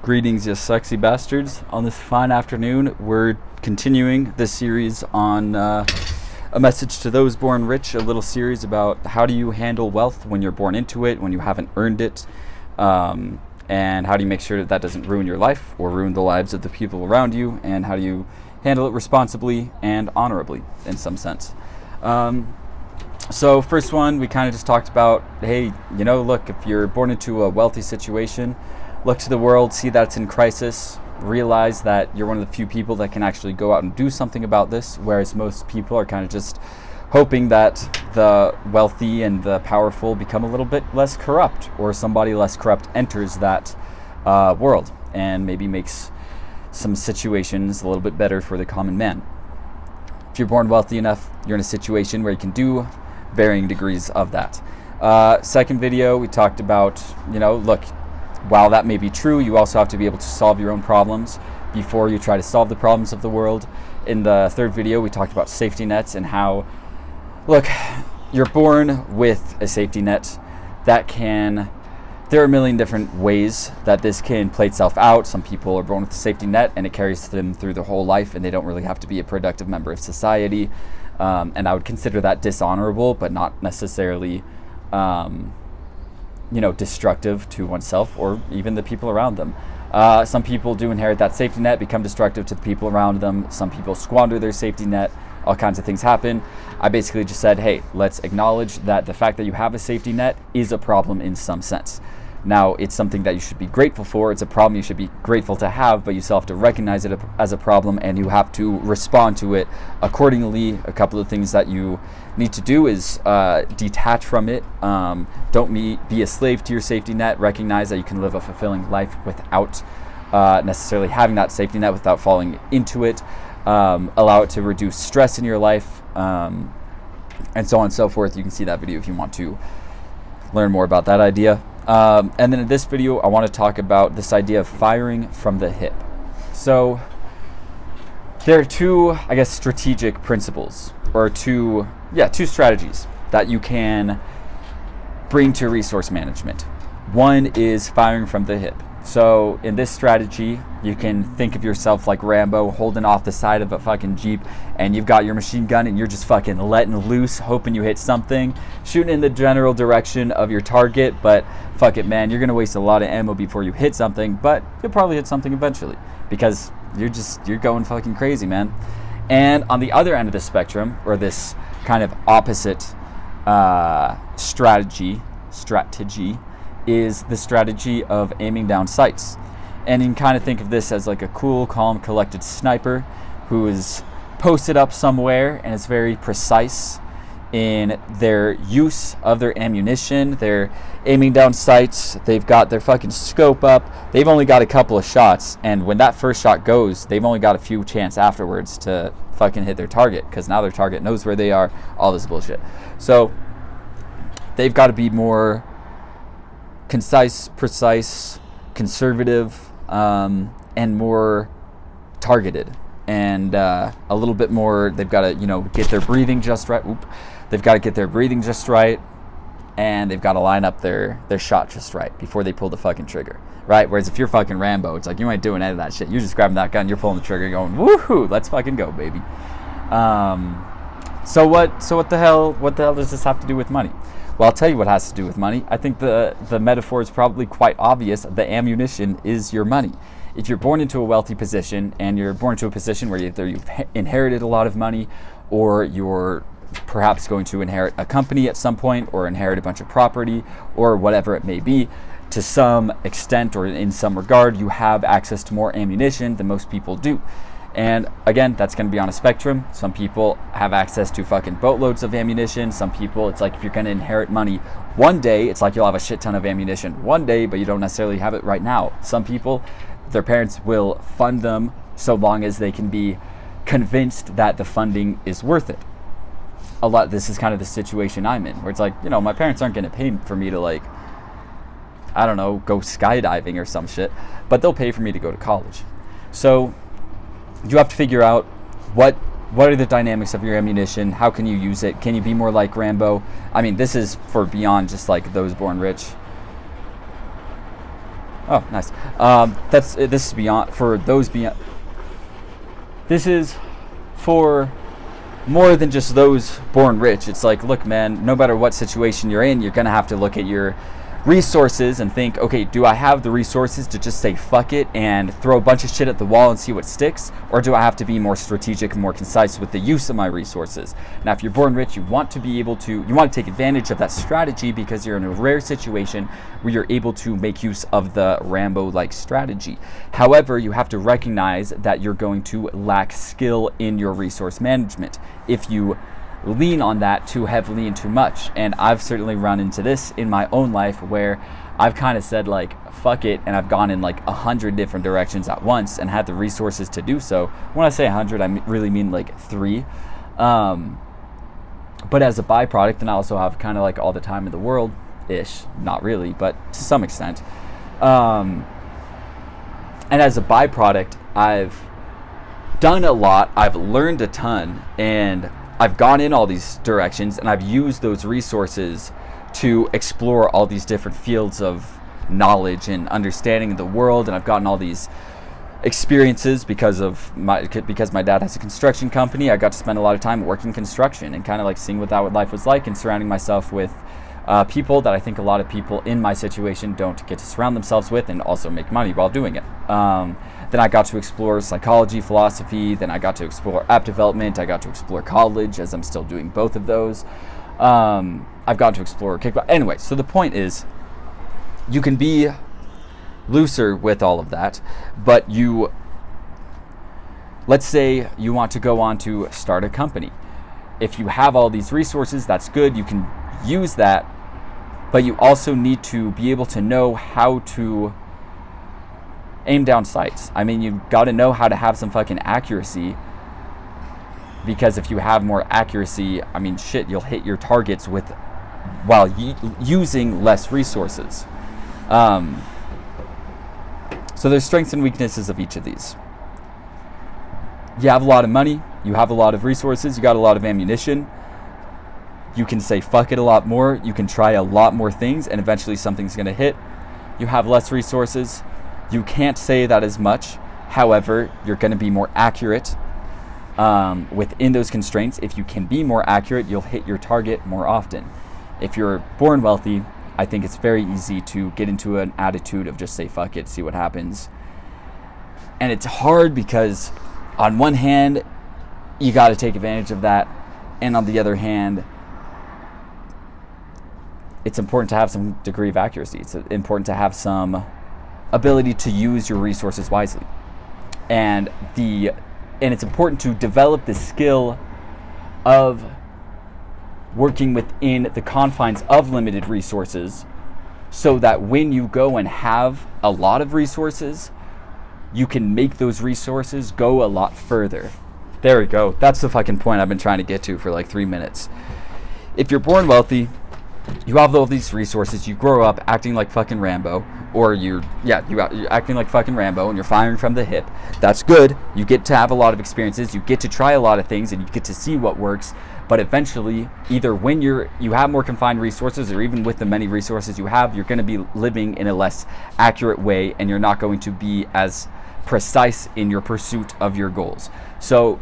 Greetings, you sexy bastards. On this fine afternoon, we're continuing this series on A Message to Those Born Rich, a little series about how do you handle wealth when you're born into it, when you haven't earned it, and how do you make sure that that doesn't ruin your life or ruin the lives of the people around you, and how do you handle it responsibly and honorably in some sense. So first one, we kind of just talked about, hey, look, if you're born into a wealthy situation, look to the world, see that it's in crisis, realize that you're one of the few people that can actually go out and do something about this, whereas most people are kind of just hoping that the wealthy and the powerful become a little bit less corrupt, or somebody less corrupt enters that world and maybe makes some situations a little bit better for the common man. If you're born wealthy enough, you're in a situation where you can do varying degrees of that. Second video, we talked about, look, while that may be true, you also have to be able to solve your own problems before you try to solve the problems of the world. In the third video, we talked about safety nets and how, look, you're born with a safety net that there are a million different ways that this can play itself out. Some people are born with a safety net and it carries them through their whole life and they don't really have to be a productive member of society. And I would consider that dishonorable, but not necessarily destructive to oneself or even the people around them. Some people do inherit that safety net, become destructive to the people around them. Some people squander their safety net. All kinds of things happen. I basically just said, hey, let's acknowledge that the fact that you have a safety net is a problem in some sense. Now, it's something that you should be grateful for. It's a problem you should be grateful to have, but you still have to recognize it as a problem and you have to respond to it accordingly. A couple of things that you need to do is detach from it. Don't be a slave to your safety net. Recognize that you can live a fulfilling life without necessarily having that safety net, without falling into it. Allow it to reduce stress in your life, and so on and so forth. You can see that video if you want to learn more about that idea. And then in this video, I want to talk about this idea of firing from the hip. So there are two, strategic principles, or two strategies that you can bring to resource management. One is firing from the hip. So in this strategy, you can think of yourself like Rambo holding off the side of a fucking Jeep, and you've got your machine gun and you're just fucking letting loose, hoping you hit something, shooting in the general direction of your target, but fuck it, man, you're gonna waste a lot of ammo before you hit something, but you'll probably hit something eventually because you're going fucking crazy, man. And on the other end of the spectrum, or this kind of opposite strategy is the strategy of aiming down sights. And you can kind of think of this as like a cool, calm, collected sniper who is posted up somewhere and is very precise in their use of their ammunition. They're aiming down sights, they've got their fucking scope up, they've only got a couple of shots, and when that first shot goes, they've only got a few chance afterwards to fucking hit their target, because now their target knows where they are, all this bullshit. So they've got to be more concise, precise, conservative, and more targeted, and a little bit more. They've got to, get their breathing just right. They've got to get their breathing just right, and they've got to line up their shot just right before they pull the fucking trigger, right? Whereas if you're fucking Rambo, it's like you ain't doing any of that shit. You're just grabbing that gun, you're pulling the trigger, going woohoo, let's fucking go, baby. So what the hell does this have to do with money? Well, I'll tell you what has to do with money. I think the metaphor is probably quite obvious. The ammunition is your money. If you're born into a wealthy position, and you're born into a position where either you've inherited a lot of money, or you're perhaps going to inherit a company at some point, or inherit a bunch of property, or whatever it may be, to some extent or in some regard, you have access to more ammunition than most people do. And again, that's going to be on a spectrum. Some people have access to fucking boatloads of ammunition. Some people, it's like if you're going to inherit money one day, it's like you'll have a shit ton of ammunition one day, but you don't necessarily have it right now. Some people, their parents will fund them so long as they can be convinced that the funding is worth it. This is kind of the situation I'm in, where it's like, my parents aren't going to pay for me to go skydiving or some shit, but they'll pay for me to go to college. So you have to figure out what are the dynamics of your ammunition, how can you use it, can you be more like Rambo? I mean, this is for beyond just like those born rich. Oh, nice. This is beyond, for those beyond, this is for more than just those born rich. It's like, look, man, no matter what situation you're in, you're going to have to look at your resources and think, okay, do I have the resources to just say fuck it and throw a bunch of shit at the wall and see what sticks? Or do I have to be more strategic and more concise with the use of my resources? Now, if you're born rich, you want to take advantage of that strategy because you're in a rare situation where you're able to make use of the Rambo-like strategy. However, you have to recognize that you're going to lack skill in your resource management if you lean on that too heavily and too much. And I've certainly run into this in my own life where I've kind of said like fuck it, and I've gone in like 100 different directions at once and had the resources to do so. When I say 100, I really mean like 3. But as a byproduct, and I also have kind of like all the time in the world ish, not really, but to some extent, and as a byproduct, I've done a lot, I've learned a ton, and I've gone in all these directions, and I've used those resources to explore all these different fields of knowledge and understanding of the world. And I've gotten all these experiences because my dad has a construction company. I got to spend a lot of time working construction and kind of like seeing what that life was like, and surrounding myself with people that I think a lot of people in my situation don't get to surround themselves with, and also make money while doing it. Then I got to explore psychology, philosophy. Then I got to explore app development. I got to explore college, as I'm still doing both of those. I've got to explore kickboxing. Anyway, so the point is, you can be looser with all of that, but let's say you want to go on to start a company. If you have all these resources, that's good. You can use that, but you also need to be able to know how to aim down sights. I mean, you've got to know how to have some fucking accuracy, because if you have more accuracy, I mean, shit, you'll hit your targets while using less resources. So there's strengths and weaknesses of each of these. You have a lot of money, you have a lot of resources, you got a lot of ammunition. You can say fuck it a lot more, you can try a lot more things, and eventually something's going to hit. You have less resources, you can't say that as much. However, you're going to be more accurate within those constraints. If you can be more accurate, you'll hit your target more often. If you're born wealthy, I think it's very easy to get into an attitude of just say fuck it, see what happens. And it's hard because on one hand, you got to take advantage of that, and on the other hand, it's important to have some degree of accuracy. It's important to have some ability to use your resources wisely. And it's important to develop the skill of working within the confines of limited resources, so that when you go and have a lot of resources, you can make those resources go a lot further. There we go. That's the fucking point I've been trying to get to for like 3 minutes. If you're born wealthy, you have all these resources, you grow up acting like fucking Rambo, or you're acting like fucking Rambo and you're firing from the hip. That's good. You get to have a lot of experiences, you get to try a lot of things, and you get to see what works. But eventually, either when you have more confined resources, or even with the many resources you have, you're going to be living in a less accurate way, and you're not going to be as precise in your pursuit of your goals. So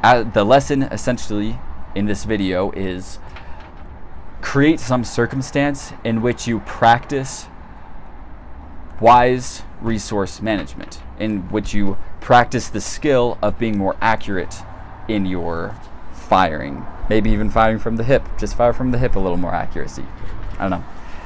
the lesson essentially in this video is create some circumstance in which you practice wise resource management, in which you practice the skill of being more accurate in your firing. Maybe even firing from the hip. Just fire from the hip, a little more accuracy. I don't know.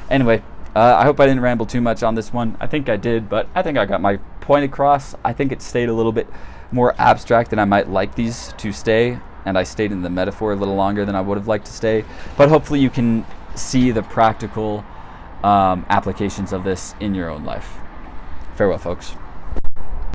Anyway, I hope I didn't ramble too much on this one. I think I did, but I think I got my point across. I think it stayed a little bit more abstract than I might like these to stay, and I stayed in the metaphor a little longer than I would have liked to stay. But hopefully you can see the practical applications of this in your own life. Farewell, folks.